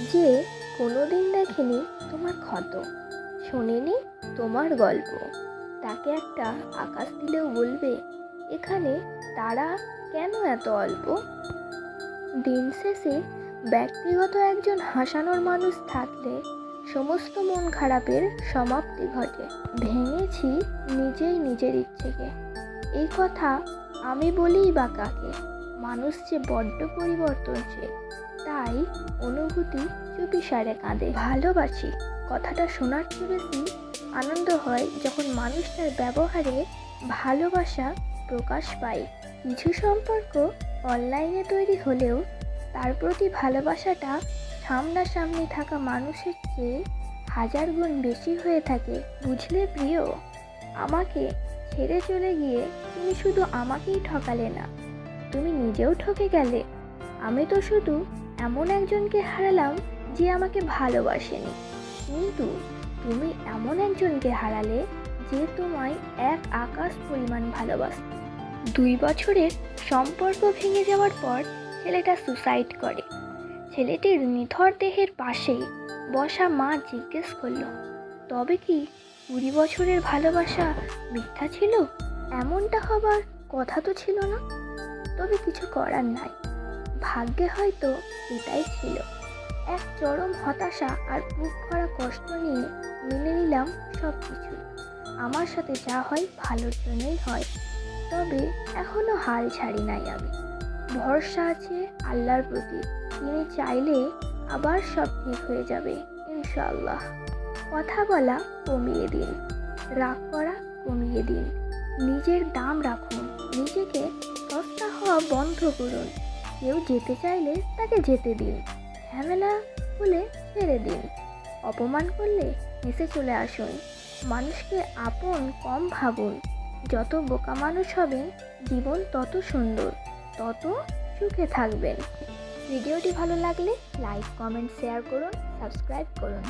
যে কোনোদিন দেখেনি তোমার ক্ষত, শোনেনি তোমার গল্প, তাকে একটা আকাশ দিলেও বলবে এখানে তারা কেন এত অল্প। দিন শেষে ব্যক্তিগত একজন হাসানোর মানুষ থাকলে সমস্ত মন খারাপের সমাপ্তি ঘটে। ভেঙেছি নিজেই নিজের ইচ্ছেকে, এই কথা আমি বলিই বা কাকে। মানুষ যে বড্ড পরিবর্তনশীল, তাই অনুভূতি চুপিসারে কাঁদে। ভালোবাসি কথাটা শোনার চেয়ে বেশি আনন্দ হয় যখন মানুষ তার ব্যবহারে ভালোবাসা প্রকাশ পায়। কিছু সম্পর্ক অনলাইনে তৈরি হলেও তার প্রতি ভালোবাসাটা সামনাসামনি থাকা মানুষের চেয়ে হাজার গুণ বেশি হয়ে থাকে। বুঝলে প্রিয়, আমাকে ছেড়ে চলে গিয়ে তুমি শুধু আমাকেই ঠকালে না, তুমি নিজেও ঠকে গেলে। আমি তো শুধু এমন একজনকে হারালাম যে আমাকে ভালোবাসেনি, কিন্তু তুমি এমন একজনকে হারালে যে তোমায় এক আকাশ পরিমাণ ভালোবাসত। 2 বছরের সম্পর্ক ভেঙে যাওয়ার পর ছেলেটা সুসাইড করে। ছেলেটির নিথর দেহের পাশেই বসা মা জিজ্ঞেস করল, তবে কি 20 বছরের ভালোবাসা মিথ্যা ছিল? এমনটা হবার কথা তো ছিল না। তবে কিছু করার নাই, ভাগ্যে হয়তো এটাই ছিল। এক চরম হতাশা আর বুক ভরা কষ্ট নিয়ে মেনে নিলাম সব কিছু। আমার সাথে যা হয় ভালোর জন্যই হয়, তবে এখনো হাল ছাড়ি নাই আমি। ভরসা আছে আল্লাহর প্রতি, তিনি চাইলে আবার সব ঠিক হয়ে যাবে ইনশাআল্লাহ। কথা বলা কমিয়ে দিন, রাগ করা কমিয়ে দিন, নিজের দাম রাখুন, নিজেকে সস্তা হওয়া বন্ধ করুন। কেউ যেতে চাইলে তাকে যেতে দিন, ঝামেলা হলে ছেড়ে দিন, অপমান করলে হেসে চলে আসুন। মানুষকে আপন কম ভাবুন। যত বোকা মানুষ হবেন জীবন তত সুন্দর, তত সুখে থাকবেন। ভিডিওটি ভালো লাগলে লাইক, কমেন্ট, শেয়ার করুন, সাবস্ক্রাইব করুন।